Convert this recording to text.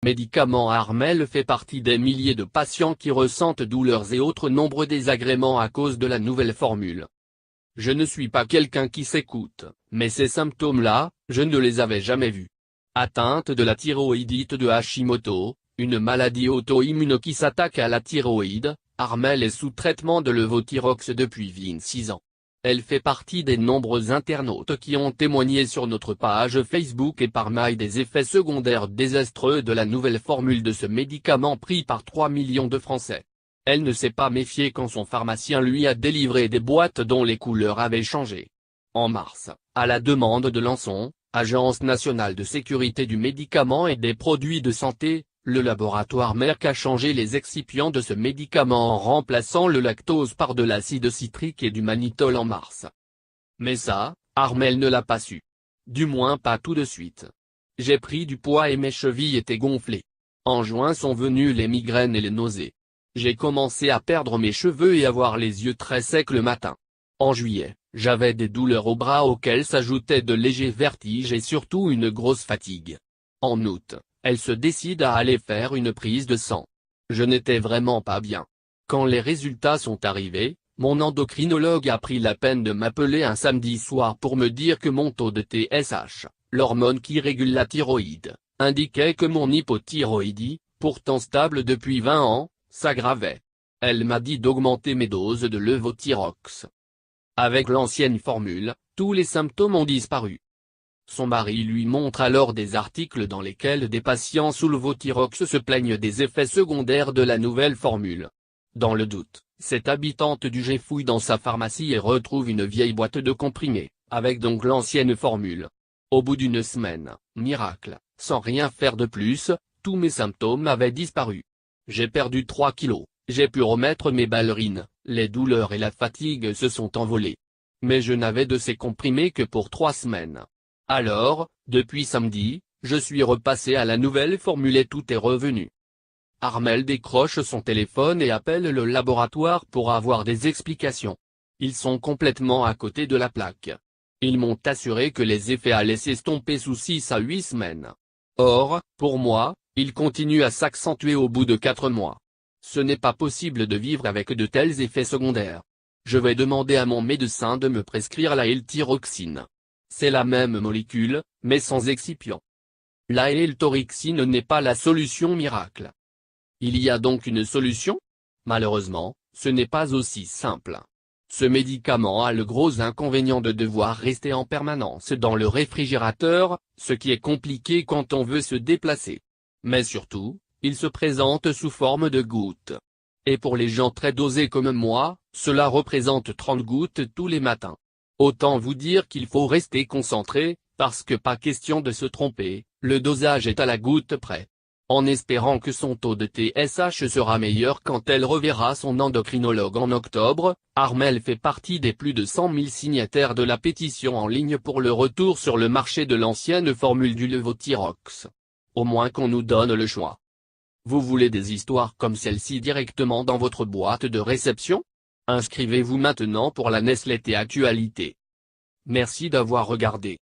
Médicament Armel fait partie des milliers de patients qui ressentent douleurs et autres nombreux désagréments à cause de la nouvelle formule. Je ne suis pas quelqu'un qui s'écoute, mais ces symptômes-là, je ne les avais jamais vus. Atteinte de la thyroïdite de Hashimoto, une maladie auto-immune qui s'attaque à la thyroïde, Armel est sous traitement de levothyrox depuis 26 ans. Elle fait partie des nombreux internautes qui ont témoigné sur notre page Facebook et par mail des effets secondaires désastreux de la nouvelle formule de ce médicament pris par 3 millions de Français. Elle ne s'est pas méfiée quand son pharmacien lui a délivré des boîtes dont les couleurs avaient changé. En mars, à la demande de l'ANSM, Agence nationale de sécurité du médicament et des produits de santé, le laboratoire Merck a changé les excipients de ce médicament en remplaçant le lactose par de l'acide citrique et du mannitol en mars. Mais ça, Armel ne l'a pas su. Du moins pas tout de suite. J'ai pris du poids et mes chevilles étaient gonflées. En juin sont venues les migraines et les nausées. J'ai commencé à perdre mes cheveux et avoir les yeux très secs le matin. En juillet, j'avais des douleurs aux bras auxquelles s'ajoutaient de légers vertiges et surtout une grosse fatigue. En août, elle se décide à aller faire une prise de sang. Je n'étais vraiment pas bien. Quand les résultats sont arrivés, mon endocrinologue a pris la peine de m'appeler un samedi soir pour me dire que mon taux de TSH, l'hormone qui régule la thyroïde, indiquait que mon hypothyroïdie, pourtant stable depuis 20 ans, s'aggravait. Elle m'a dit d'augmenter mes doses de levothyrox. Avec l'ancienne formule, tous les symptômes ont disparu. Son mari lui montre alors des articles dans lesquels des patients sous levothyrox se plaignent des effets secondaires de la nouvelle formule. Dans le doute, cette habitante du G fouille dans sa pharmacie et retrouve une vieille boîte de comprimés, avec donc l'ancienne formule. Au bout d'une semaine, miracle, sans rien faire de plus, tous mes symptômes avaient disparu. J'ai perdu 3 kilos, j'ai pu remettre mes ballerines, les douleurs et la fatigue se sont envolées. Mais je n'avais de ces comprimés que pour 3 semaines. Alors, depuis samedi, je suis repassé à la nouvelle formule et tout est revenu. Armel décroche son téléphone et appelle le laboratoire pour avoir des explications. Ils sont complètement à côté de la plaque. Ils m'ont assuré que les effets allaient s'estomper sous 6 à 8 semaines. Or, pour moi, ils continuent à s'accentuer au bout de 4 mois. Ce n'est pas possible de vivre avec de tels effets secondaires. Je vais demander à mon médecin de me prescrire la L-thyroxine. C'est la même molécule, mais sans excipient. La L-thyroxine n'est pas la solution miracle. Il y a donc une solution? Malheureusement, ce n'est pas aussi simple. Ce médicament a le gros inconvénient de devoir rester en permanence dans le réfrigérateur, ce qui est compliqué quand on veut se déplacer. Mais surtout, il se présente sous forme de gouttes. Et pour les gens très dosés comme moi, cela représente 30 gouttes tous les matins. Autant vous dire qu'il faut rester concentré, parce que pas question de se tromper, le dosage est à la goutte près. En espérant que son taux de TSH sera meilleur quand elle reverra son endocrinologue en octobre, Armel fait partie des plus de 100 000 signataires de la pétition en ligne pour le retour sur le marché de l'ancienne formule du levothyrox. Au moins qu'on nous donne le choix. Vous voulez des histoires comme celle-ci directement dans votre boîte de réception? Inscrivez-vous maintenant pour la Newsletter Actualité. Merci d'avoir regardé.